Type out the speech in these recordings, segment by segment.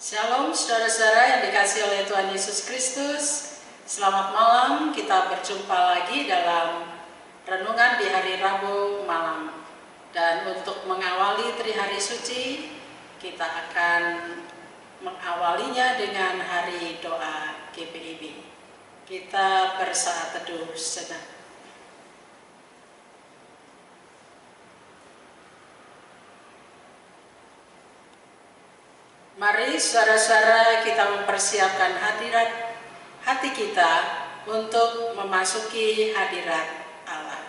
Shalom saudara-saudara yang dikasihi oleh Tuhan Yesus Kristus. Selamat malam, kita berjumpa lagi dalam renungan di hari Rabu malam. Dan untuk mengawali Trihari Suci, kita akan mengawalinya dengan hari doa GPIB. Kita bersaat teduh sejenak. Mari saudara-saudara kita mempersiapkan hati kita untuk memasuki hadirat Allah.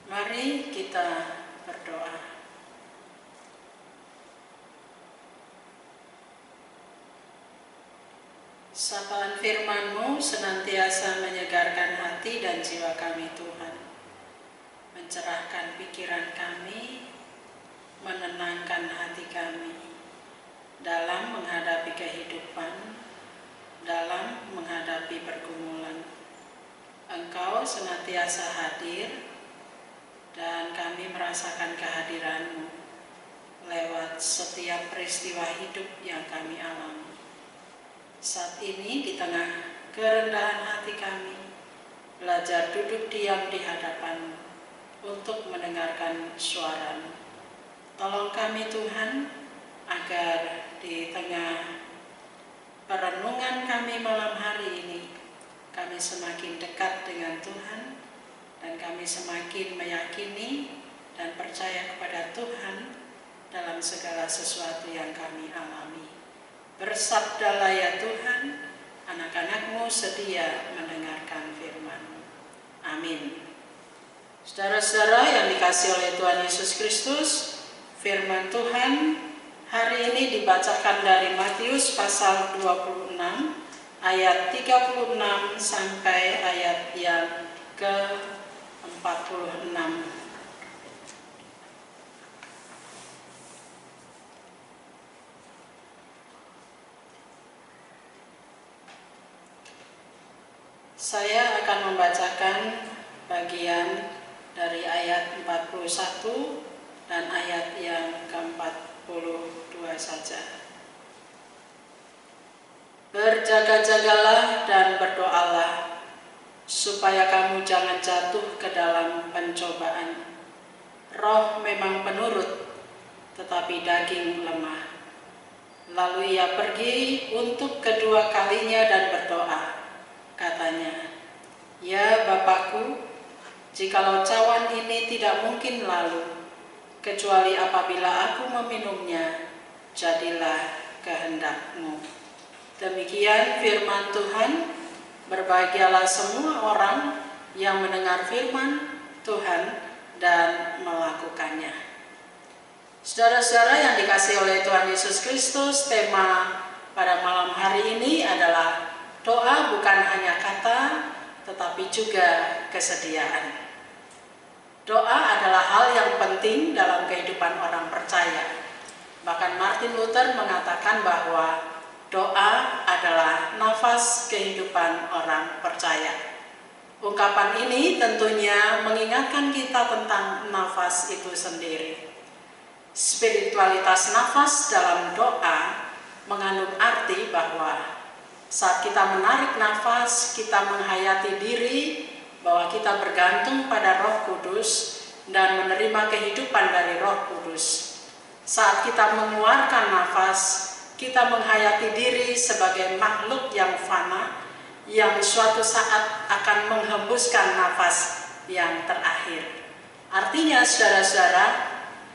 Mari kita berdoa. Sapaan firman-Mu senantiasa menyegarkan hati dan jiwa kami Tuhan, mencerahkan pikiran kami, menenangkan hati kami dalam menghadapi kehidupan, dalam menghadapi pergumulan. Engkau senantiasa hadir dan kami merasakan kehadiran-Mu lewat setiap peristiwa hidup yang kami alami. Saat ini di tengah kerendahan hati kami, belajar duduk diam di hadapan-Mu untuk mendengarkan suara-Mu. Tolong kami Tuhan, agar di tengah perenungan kami malam hari ini, kami semakin dekat dengan Tuhan, dan kami semakin meyakini dan percaya kepada Tuhan dalam segala sesuatu yang kami alami. Bersabdalah ya Tuhan, anak-anak-Mu sedia mendengarkan firman-Mu. Amin. Saudara-saudara yang dikasihi oleh Tuhan Yesus Kristus, firman Tuhan hari ini dibacakan dari Matius pasal 26 ayat 36 sampai ayat yang ke-46. Saya akan membacakan bagian dari ayat 41 dan ayat yang ke-42 saja. Berjaga-jagalah dan berdoalah, supaya kamu jangan jatuh ke dalam pencobaan. Roh memang penurut, tetapi daging lemah. Lalu ia pergi untuk kedua kalinya dan berdoa. Katanya, "Ya Bapakku, jikalau cawan ini tidak mungkin lalu, kecuali apabila aku meminumnya, jadilah kehendak-Mu." Demikian firman Tuhan. Berbahagialah semua orang yang mendengar firman Tuhan dan melakukannya. Saudara-saudara yang dikasihi oleh Tuhan Yesus Kristus, tema pada malam hari ini adalah doa bukan hanya kata, tetapi juga kesediaan. Doa adalah hal yang penting dalam kehidupan orang percaya. Bahkan Martin Luther mengatakan bahwa doa adalah nafas kehidupan orang percaya. Ungkapan ini tentunya mengingatkan kita tentang nafas itu sendiri. Spiritualitas nafas dalam doa mengandung arti bahwa saat kita menarik nafas, kita menghayati diri bahwa kita bergantung pada Roh Kudus dan menerima kehidupan dari Roh Kudus. Saat kita mengeluarkan nafas, kita menghayati diri sebagai makhluk yang fana, yang suatu saat akan menghembuskan nafas yang terakhir. Artinya, saudara-saudara,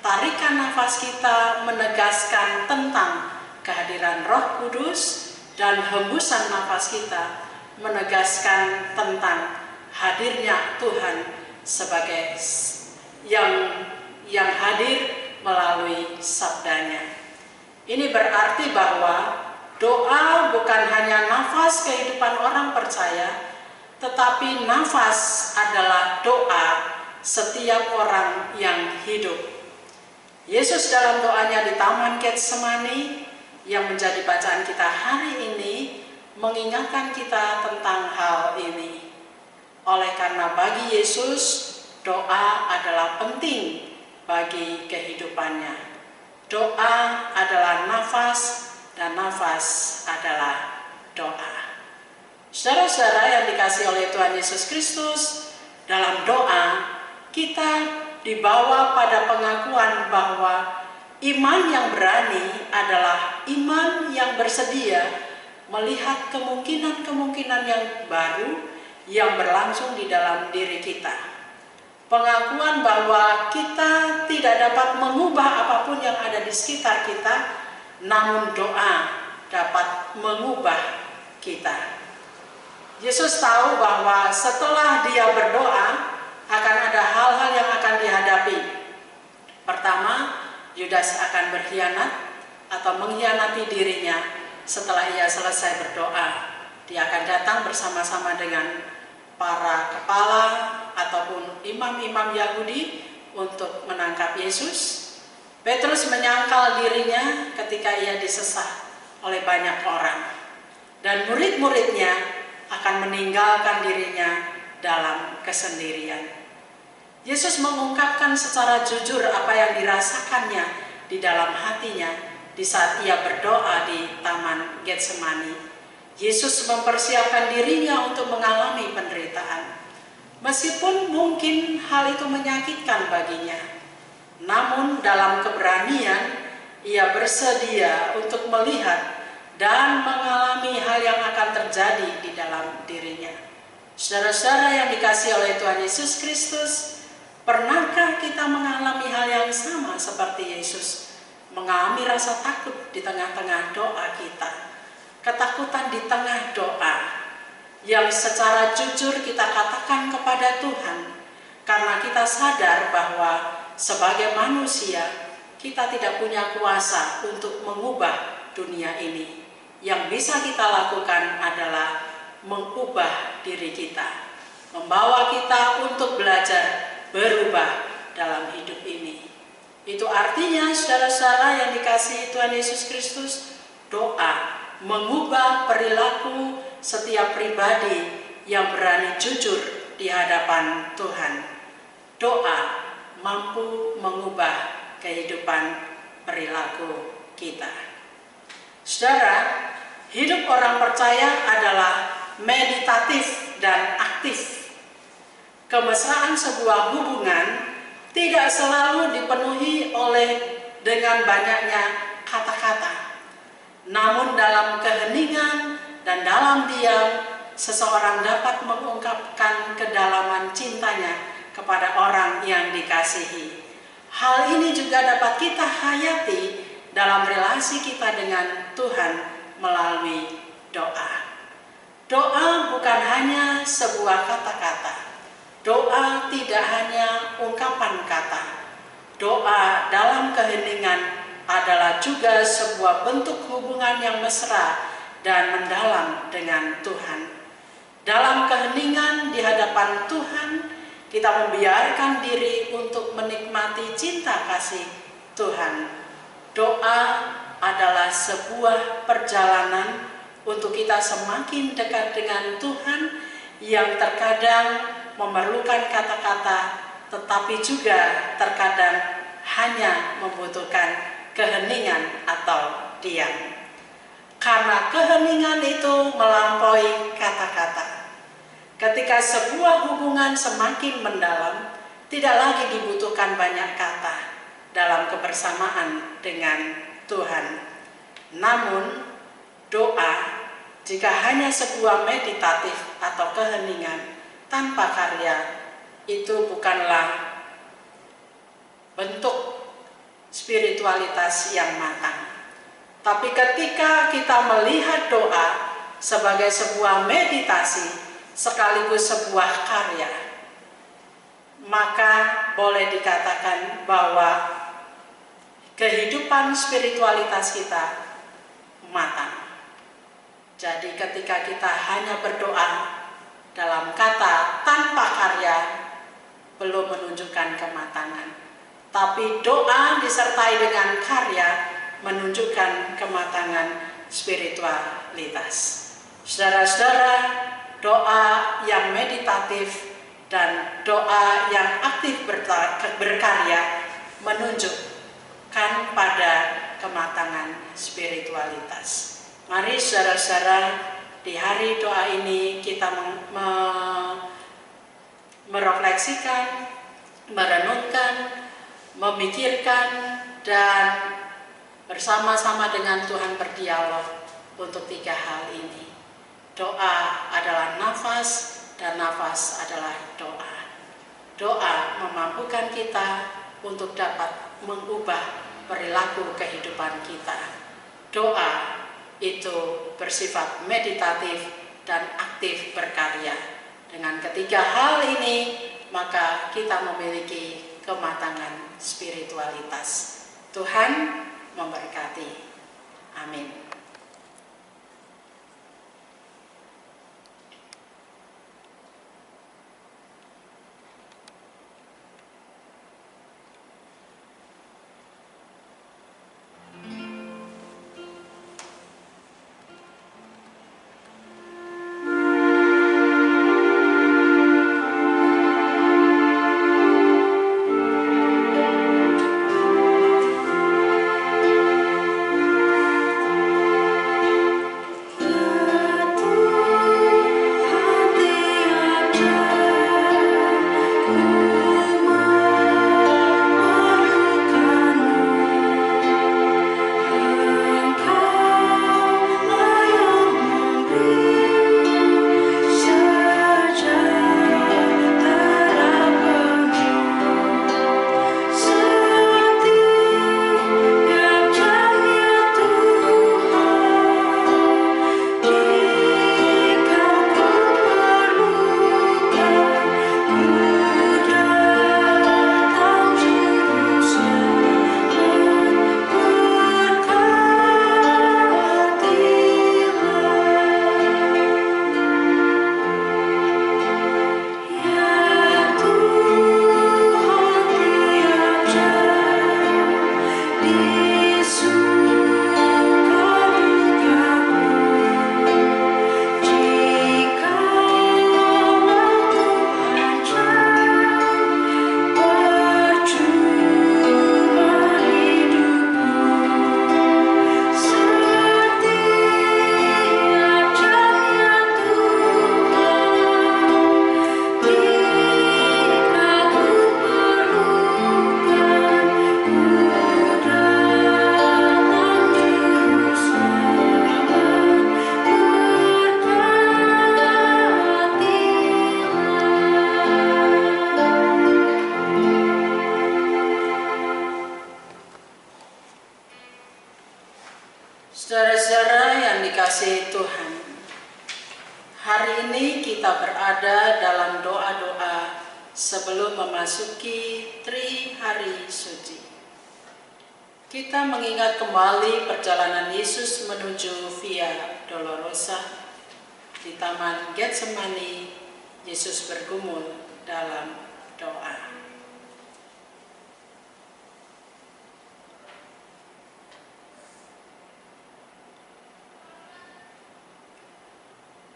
tarikan nafas kita menegaskan tentang kehadiran Roh Kudus, dan hembusan nafas kita menegaskan tentang hadirnya Tuhan sebagai yang hadir melalui sabdanya. Ini berarti bahwa doa bukan hanya nafas kehidupan orang percaya, tetapi nafas adalah doa setiap orang yang hidup. Yesus dalam doanya di Taman Getsemani yang menjadi bacaan kita hari ini mengingatkan kita tentang hal ini. Oleh karena bagi Yesus, doa adalah penting bagi kehidupannya. Doa adalah nafas dan nafas adalah doa. Saudara-saudara yang dikasihi oleh Tuhan Yesus Kristus, dalam doa kita dibawa pada pengakuan bahwa iman yang berani adalah iman yang bersedia melihat kemungkinan-kemungkinan yang baru yang berlangsung di dalam diri kita. Pengakuan bahwa kita tidak dapat mengubah apapun yang ada di sekitar kita, namun doa dapat mengubah kita. Yesus tahu bahwa setelah dia berdoa akan ada hal-hal yang akan dihadapi. Pertama, Yudas akan berkhianat atau mengkhianati dirinya setelah ia selesai berdoa. Dia akan datang bersama-sama dengan para kepala ataupun imam-imam Yahudi untuk menangkap Yesus. Petrus menyangkal dirinya ketika ia disesah oleh banyak orang. Dan murid-muridnya akan meninggalkan dirinya dalam kesendirian. Yesus mengungkapkan secara jujur apa yang dirasakannya di dalam hatinya di saat ia berdoa di Taman Getsemani. Yesus mempersiapkan dirinya untuk mengalami penderitaan. Meskipun mungkin hal itu menyakitkan baginya, namun dalam keberanian ia bersedia untuk melihat dan mengalami hal yang akan terjadi di dalam dirinya. Saudara-saudara yang dikasihi oleh Tuhan Yesus Kristus, pernahkah kita mengalami hal yang sama seperti Yesus? Mengalami rasa takut di tengah-tengah doa kita. Ketakutan di tengah doa yang secara jujur kita katakan kepada Tuhan. Karena kita sadar bahwa sebagai manusia kita tidak punya kuasa untuk mengubah dunia ini. Yang bisa kita lakukan adalah mengubah diri kita, membawa kita untuk belajar berubah dalam hidup ini. Itu artinya, saudara-saudara yang dikasihi Tuhan Yesus Kristus, doa mengubah perilaku setiap pribadi yang berani jujur di hadapan Tuhan. Doa mampu mengubah kehidupan perilaku kita. Saudara, hidup orang percaya adalah meditatif dan aktif. Kemesraan sebuah hubungan tidak selalu dipenuhi dengan banyaknya kata-kata. Namun dalam keheningan dan dalam diam, seseorang dapat mengungkapkan kedalaman cintanya kepada orang yang dikasihi. Hal ini juga dapat kita hayati dalam relasi kita dengan Tuhan melalui doa. Doa bukan hanya sebuah kata-kata. Doa tidak hanya ungkapan kata. Doa dalam keheningan adalah juga sebuah bentuk hubungan yang mesra dan mendalam dengan Tuhan. Dalam keheningan di hadapan Tuhan, kita membiarkan diri untuk menikmati cinta kasih Tuhan. Doa adalah sebuah perjalanan untuk kita semakin dekat dengan Tuhan yang terkadang memerlukan kata-kata, tetapi juga terkadang hanya membutuhkan keheningan atau diam. Karena keheningan itu melampaui kata-kata. Ketika sebuah hubungan semakin mendalam, tidak lagi dibutuhkan banyak kata dalam kebersamaan dengan Tuhan. Namun, doa jika hanya sebuah meditatif atau keheningan tanpa karya, itu bukanlah bentuk spiritualitas yang matang. Tapi ketika kita melihat doa sebagai sebuah meditasi sekaligus sebuah karya, maka boleh dikatakan bahwa kehidupan spiritualitas kita matang. Jadi ketika kita hanya berdoa dalam kata tanpa karya, belum menunjukkan kematangan. Tapi doa disertai dengan karya menunjukkan kematangan spiritualitas. Saudara-saudara, doa yang meditatif dan doa yang aktif berkarya menunjukkan pada kematangan spiritualitas. Mari saudara-saudara, di hari doa ini kita merefleksikan, merenungkan, memikirkan, dan bersama-sama dengan Tuhan berdialog untuk 3 hal ini. Doa adalah nafas dan nafas adalah doa. Doa memampukan kita untuk dapat mengubah perilaku kehidupan kita. Doa itu bersifat meditatif dan aktif berkarya. Dengan ketiga hal ini, maka kita memiliki kematangan spiritualitas. Tuhan memberkati. Amin. Hari ini kita berada dalam doa-doa sebelum memasuki Tri Hari Suci. Kita mengingat kembali perjalanan Yesus menuju Via Dolorosa. Di Taman Getsemani, Yesus bergumul dalam doa.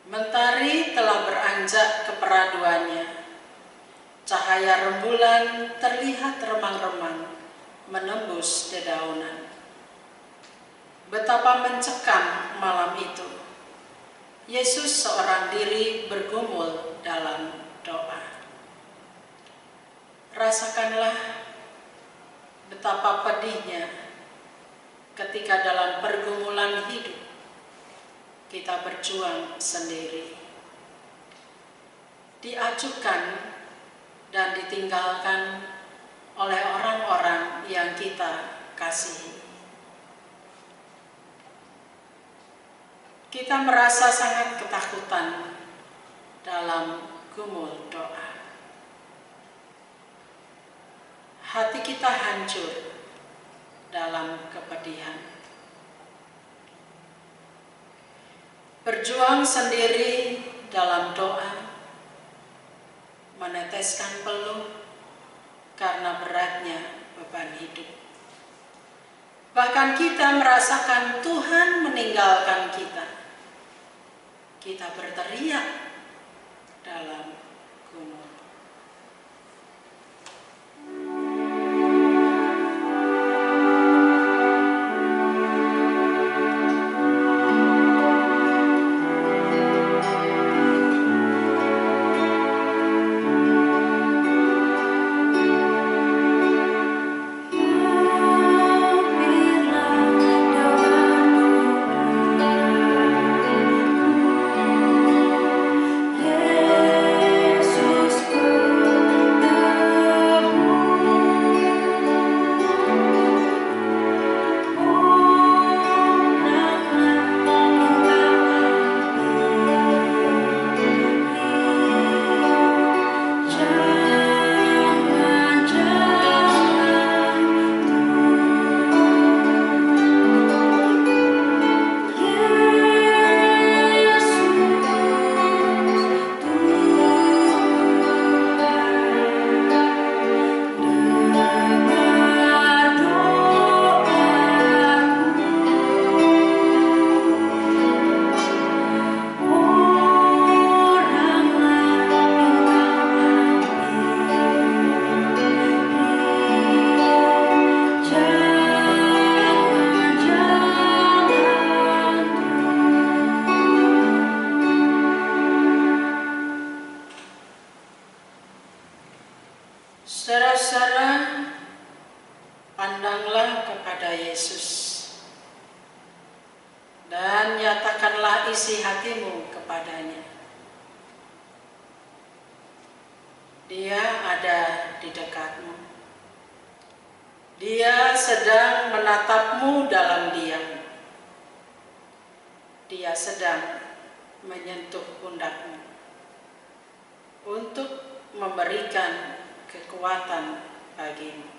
Mentari telah beranjak ke peraduannya. Cahaya rembulan terlihat remang-remang menembus dedaunan. Betapa mencekam malam itu. Yesus seorang diri bergumul dalam doa. Rasakanlah betapa pedihnya ketika dalam pergumulan hidup kita berjuang sendiri, diacuhkan dan ditinggalkan oleh orang-orang yang kita kasihi. Kita merasa sangat ketakutan dalam gumul doa. Hati kita hancur dalam kepedihan. Berjuang sendiri dalam doa, meneteskan peluh karena beratnya beban hidup. Bahkan kita merasakan Tuhan meninggalkan kita. Kita berteriak dalam gumul. Saudara-saudara, pandanglah kepada Yesus dan nyatakanlah isi hatimu kepadanya. Dia ada di dekatmu. Dia sedang menatapmu dalam diam. Dia sedang menyentuh pundakmu untuk memberikan kekuatan bagimu.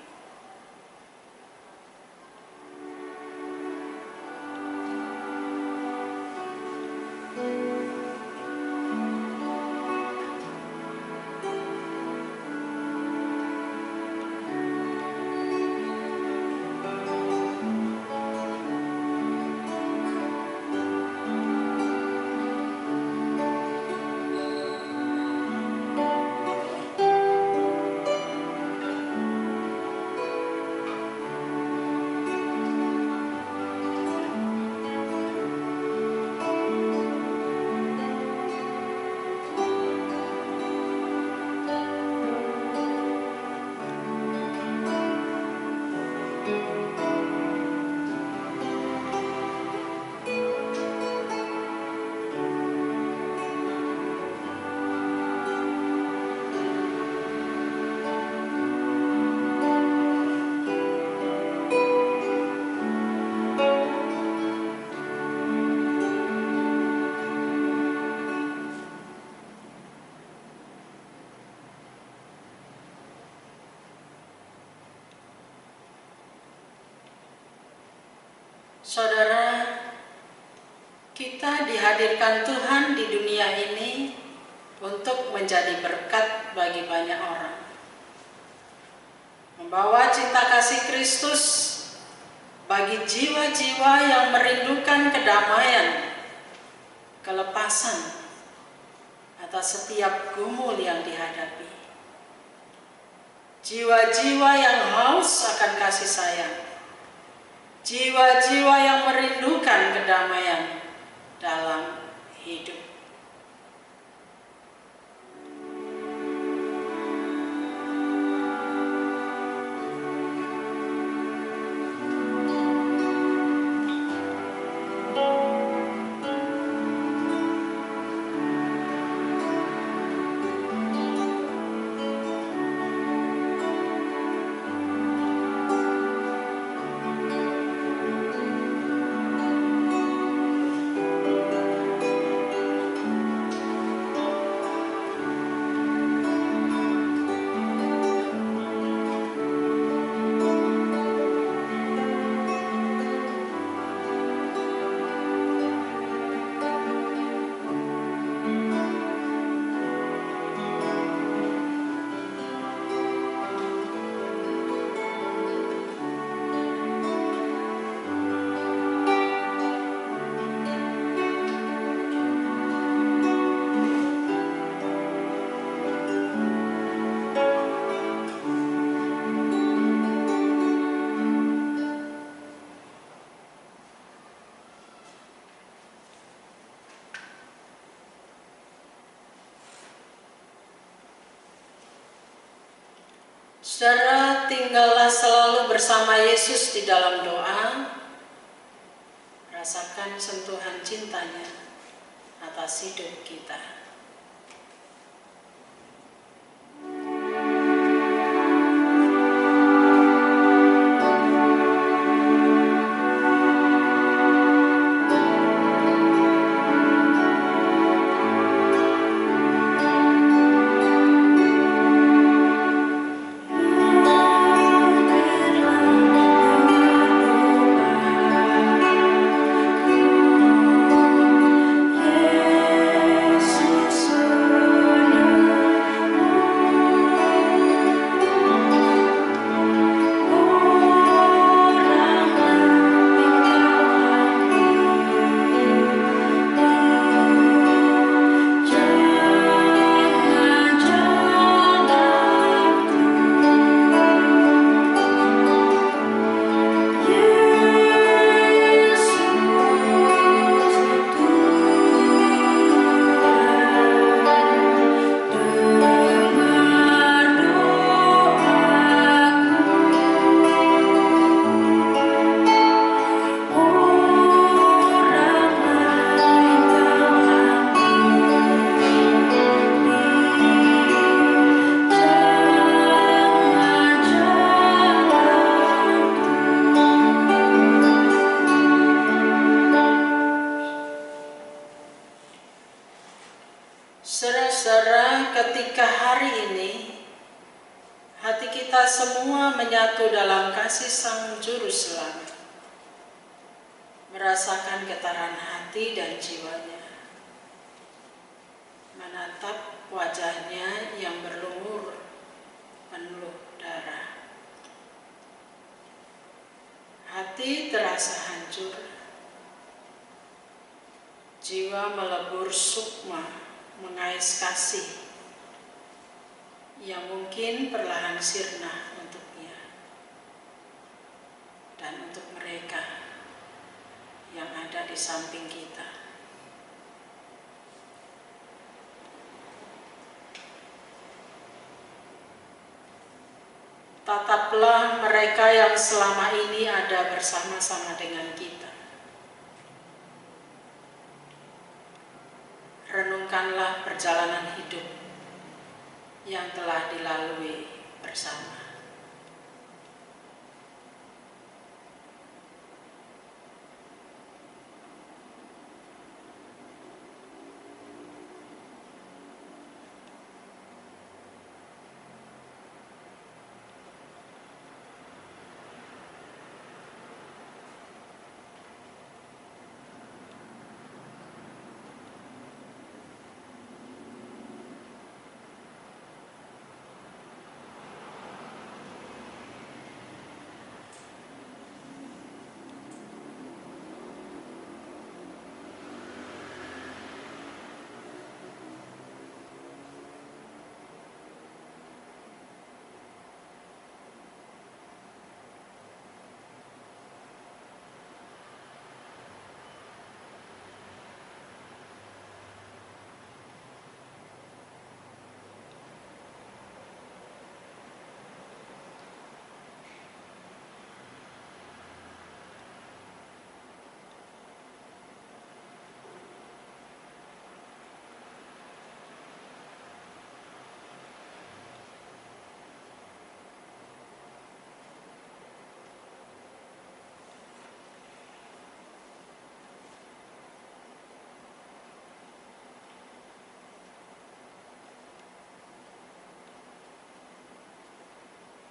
Saudara, kita dihadirkan Tuhan di dunia ini untuk menjadi berkat bagi banyak orang. Membawa cinta kasih Kristus bagi jiwa-jiwa yang merindukan kedamaian, kelepasan atas setiap gumul yang dihadapi. Jiwa-jiwa yang haus akan kasih sayang, jiwa-jiwa yang merindukan kedamaian dalam hidup. Saudara, tinggallah selalu bersama Yesus di dalam doa. Rasakan sentuhan cintanya atas hidup kita. Saudara-saudara, ketika hari ini hati kita semua menyatu dalam kasih Sang Juru Selamat, merasakan getaran hati dan jiwanya, menatap wajahnya yang berlumur penuh darah. Hati terasa hancur, jiwa melebur sukma mengais kasih yang mungkin perlahan sirna untuknya dan untuk mereka yang ada di samping kita. Tataplah mereka yang selama ini ada bersama-sama dengan kita. Renungkanlah perjalanan hidup yang telah dilalui bersama.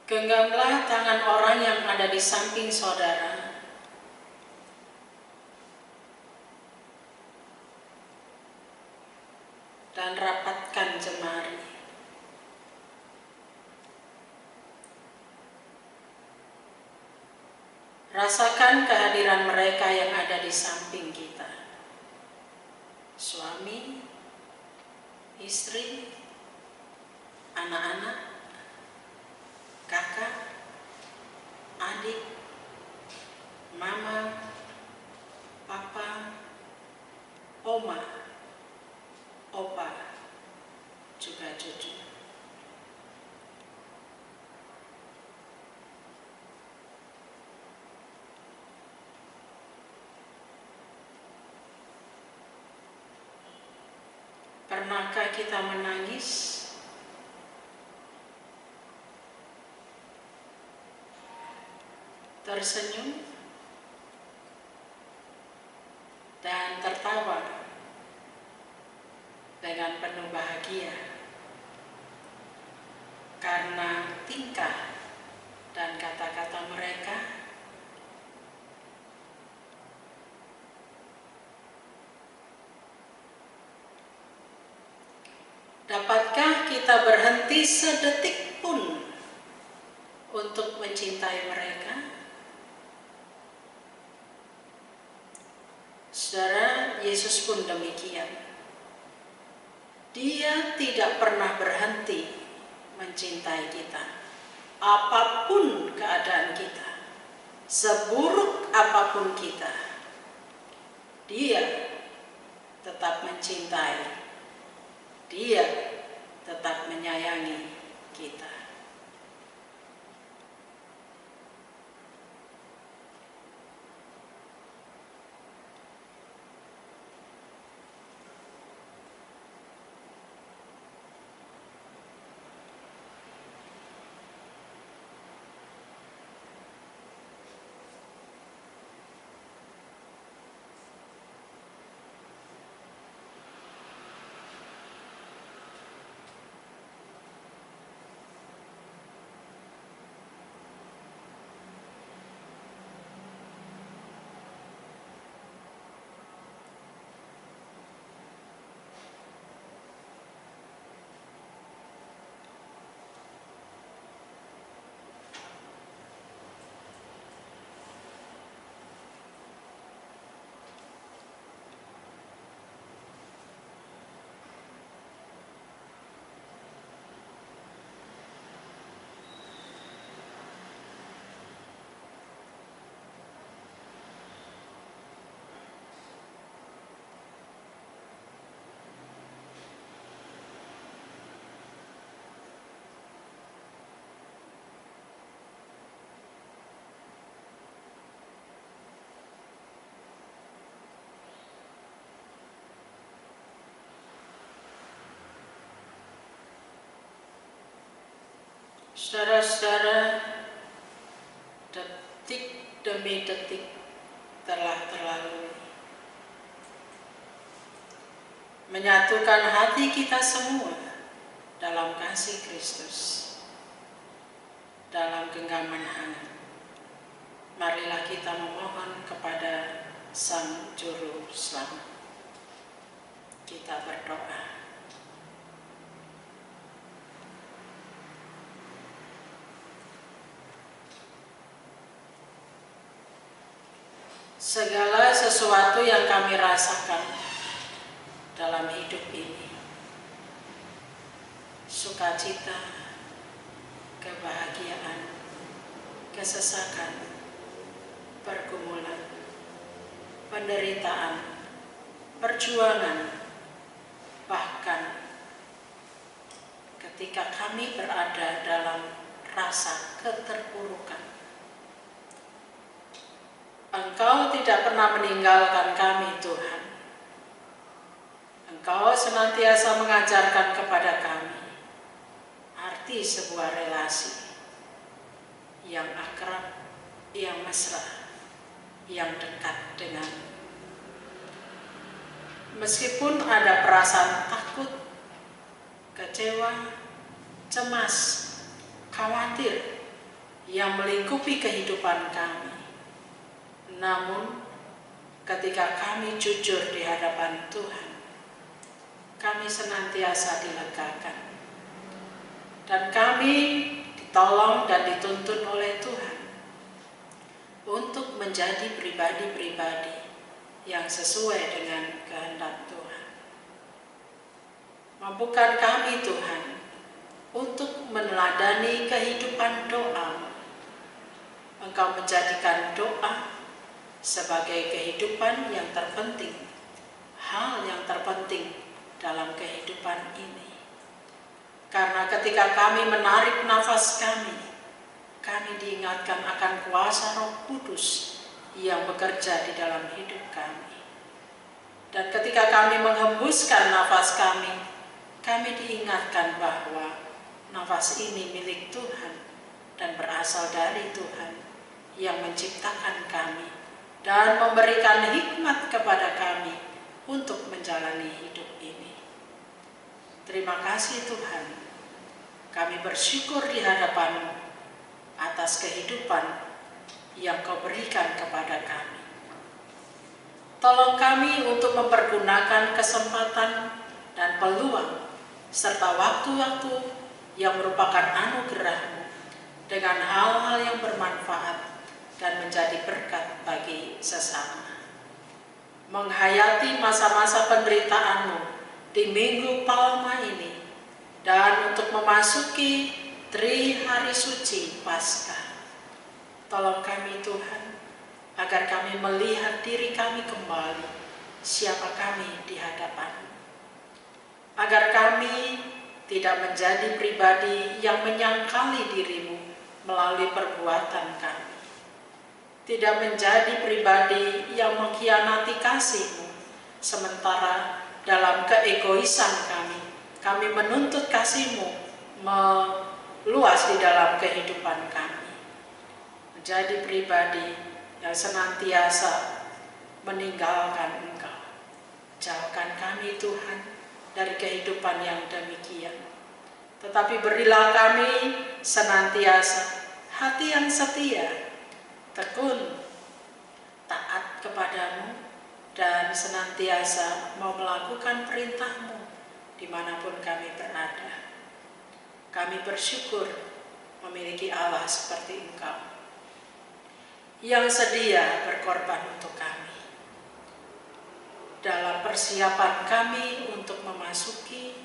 Genggamlah tangan orang yang ada di samping saudara. Dan rapatkan jemari. Rasakan kehadiran mereka yang ada di samping kita. Suami, istri, anak-anak, kakak, adik, mama, papa, oma, opa, juga cucu. Pernahkah kita menangis? Tersenyum dan tertawa dengan penuh bahagia karena tingkah dan kata-kata mereka? Dapatkah kita berhenti sedetik pun untuk mencintai mereka? Saudara, Yesus pun demikian. Dia tidak pernah berhenti mencintai kita. Apapun keadaan kita, seburuk apapun kita, Dia tetap mencintai. Dia tetap menyayangi kita. Saudara-saudara, detik demi detik telah terlalui. Menyatukan hati kita semua dalam kasih Kristus, dalam genggaman hangat. Marilah kita memohon kepada Sang Juru Selamat. Kita berdoa. Segala sesuatu yang kami rasakan dalam hidup ini, sukacita, kebahagiaan, kesesakan, pergumulan, penderitaan, perjuangan, bahkan ketika kami berada dalam rasa keterpurukan, Engkau tidak pernah meninggalkan kami, Tuhan. Engkau senantiasa mengajarkan kepada kami arti sebuah relasi yang akrab, yang mesra, yang dekat dengan. Meskipun ada perasaan takut, kecewa, cemas, khawatir, yang melingkupi kehidupan kami. Namun, ketika kami jujur di hadapan Tuhan, kami senantiasa dilegakan. Dan kami ditolong dan dituntun oleh Tuhan untuk menjadi pribadi-pribadi yang sesuai dengan kehendak Tuhan. Mampukan kami Tuhan untuk meneladani kehidupan doa. Engkau menjadikan doa sebagai kehidupan yang terpenting, hal yang terpenting dalam kehidupan ini. Karena ketika kami menarik nafas kami diingatkan akan kuasa Roh Kudus yang bekerja di dalam hidup kami. Dan ketika kami menghembuskan nafas kami diingatkan bahwa nafas ini milik Tuhan dan berasal dari Tuhan yang menciptakan kami dan memberikan hikmat kepada kami untuk menjalani hidup ini. Terima kasih Tuhan, kami bersyukur di hadapan-Mu atas kehidupan yang Kau berikan kepada kami. Tolong kami untuk mempergunakan kesempatan dan peluang serta waktu-waktu yang merupakan anugerah-Mu dengan hal-hal yang bermanfaat dan menjadi berkat bagi sesama. Menghayati masa-masa penderitaan-Mu di Minggu Palma ini dan untuk memasuki Hari Suci Paskah. Tolong kami Tuhan, agar kami melihat diri kami kembali, siapa kami di hadapan-Mu. Agar kami tidak menjadi pribadi yang menyangkali diri-Mu melalui perbuatan kami. Tidak menjadi pribadi yang mengkhianati kasih-Mu, sementara dalam keegoisan kami menuntut kasih-Mu meluas di dalam kehidupan kami. Menjadi pribadi yang senantiasa meninggalkan Engkau. Jauhkan kami Tuhan dari kehidupan yang demikian. Tetapi berilah kami senantiasa hati yang setia, tekun, taat kepadamu, dan senantiasa mau melakukan perintah-Mu dimanapun kami berada. Kami bersyukur memiliki Allah seperti Engkau, yang sedia berkorban untuk kami. Dalam persiapan kami untuk memasuki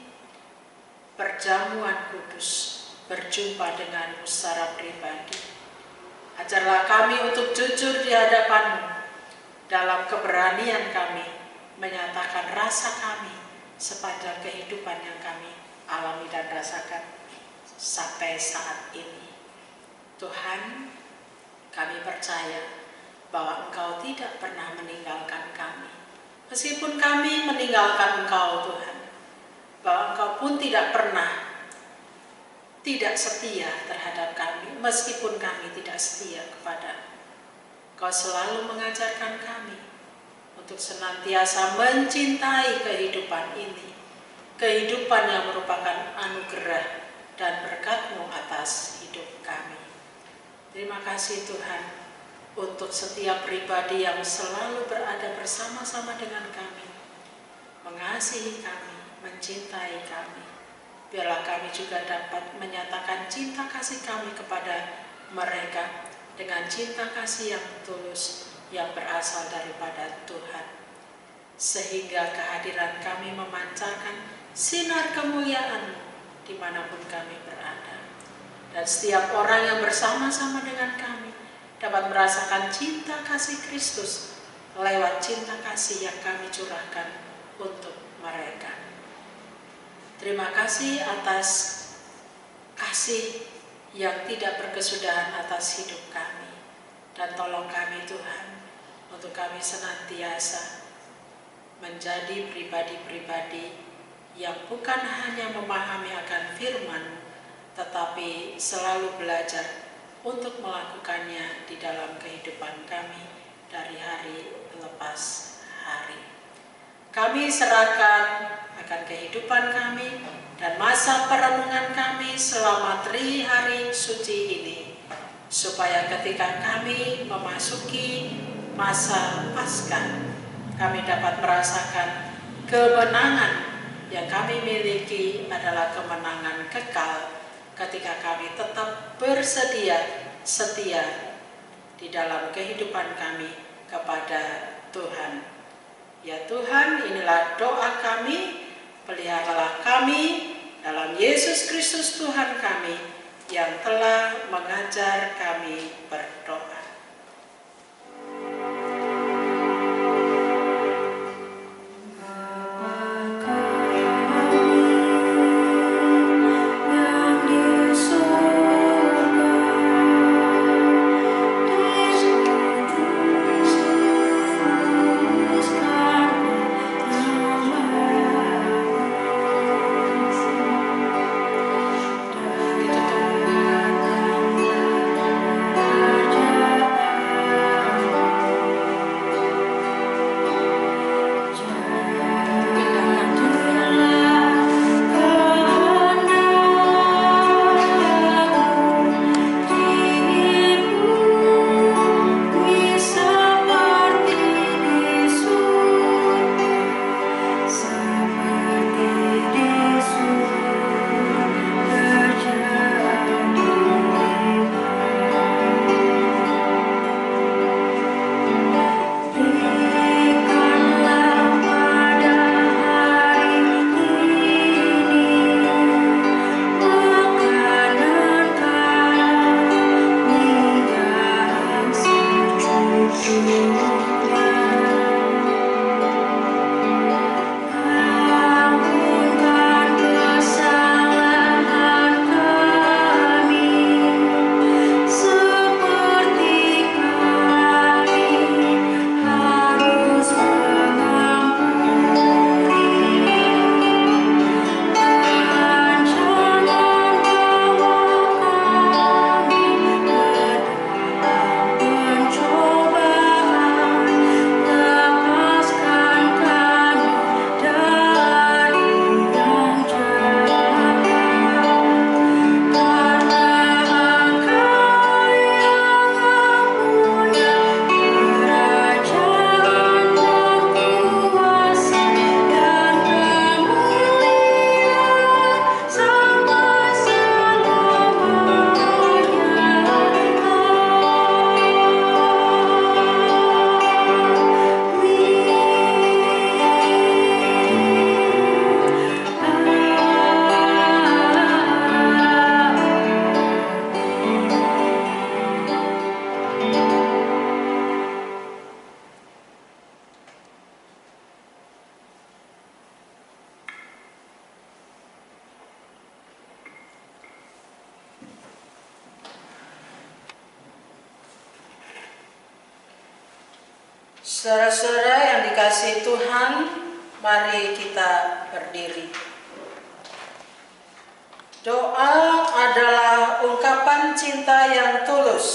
perjamuan kudus, berjumpa denganmu secara pribadi. Ajarlah kami untuk jujur di hadapan-Mu dalam keberanian kami menyatakan rasa kami sepanjang kehidupan yang kami alami dan rasakan sampai saat ini. Tuhan, kami percaya bahwa Engkau tidak pernah meninggalkan kami. Meskipun kami meninggalkan Engkau Tuhan, bahwa Engkau pun tidak pernah tidak setia terhadap kami, meskipun kami tidak setia kepada Engkau. Selalu mengajarkan kami untuk senantiasa mencintai kehidupan ini, kehidupan yang merupakan anugerah dan berkat-Mu atas hidup kami. Terima kasih Tuhan untuk setiap pribadi yang selalu berada bersama-sama dengan kami, mengasihi kami, mencintai kami. Biarlah kami juga dapat menyatakan cinta kasih kami kepada mereka dengan cinta kasih yang tulus yang berasal daripada Tuhan. Sehingga kehadiran kami memancarkan sinar kemuliaan-Mu dimanapun kami berada. Dan setiap orang yang bersama-sama dengan kami dapat merasakan cinta kasih Kristus lewat cinta kasih yang kami curahkan untuk mereka. Terima kasih atas kasih yang tidak berkesudahan atas hidup kami. Dan tolong kami Tuhan, untuk kami senantiasa menjadi pribadi-pribadi yang bukan hanya memahami akan firman-Mu, tetapi selalu belajar untuk melakukannya di dalam kehidupan kami dari hari lepas hari. Kami serahkan akan kehidupan kami dan masa perenungan kami selama hari suci ini supaya ketika kami memasuki masa Paskah, kami dapat merasakan kemenangan yang kami miliki adalah kemenangan kekal ketika kami tetap setia di dalam kehidupan kami kepada Tuhan. Ya Tuhan, inilah doa kami, peliharalah kami dalam Yesus Kristus Tuhan kami yang telah mengajar kami berdoa. Saudara-saudara yang dikasihi Tuhan, mari kita berdiri. Doa adalah ungkapan cinta yang tulus,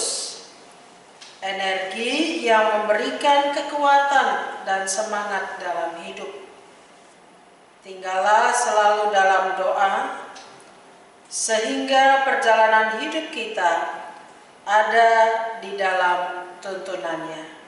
energi yang memberikan kekuatan dan semangat dalam hidup. Tinggallah selalu dalam doa, sehingga perjalanan hidup kita ada di dalam tuntunannya.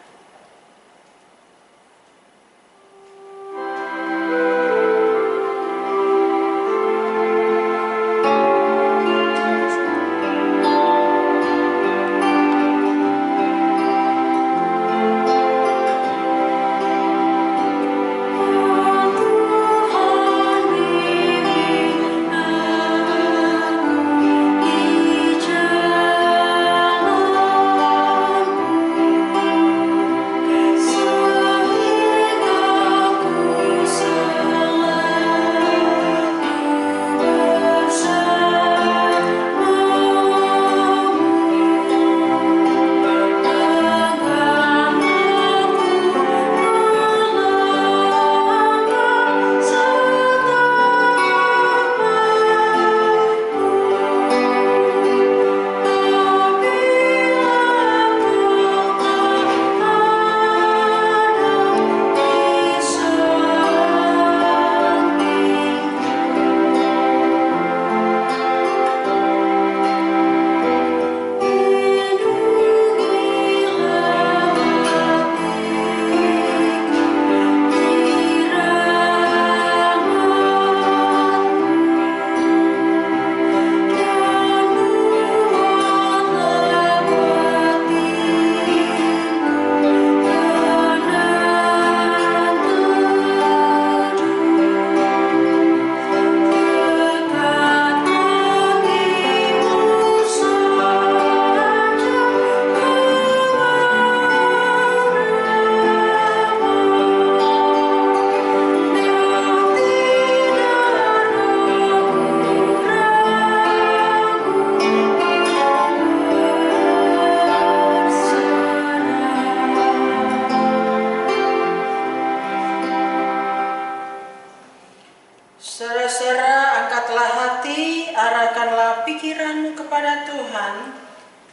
Saudara, angkatlah hati, arahkanlah pikiranmu kepada Tuhan,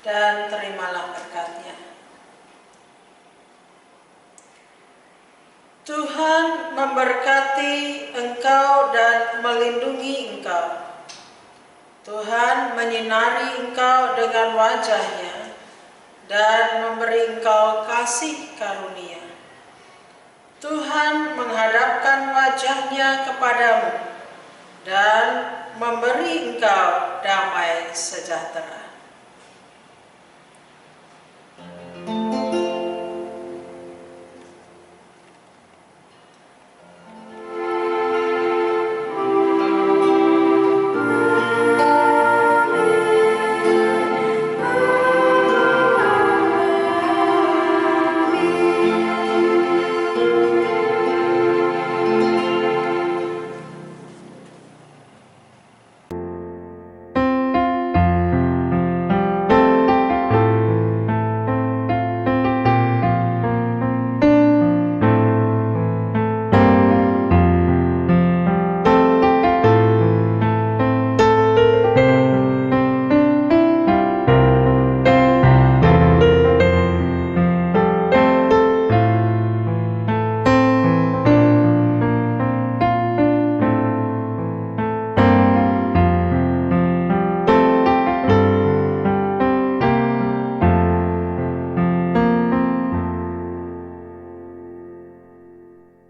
dan terimalah berkat-Nya. Tuhan memberkati engkau dan melindungi engkau. Tuhan menyinari engkau dengan wajah-Nya dan memberi engkau kasih karunia. Tuhan menghadapkan wajah-Nya kepadamu dan memberi engkau damai sejahtera.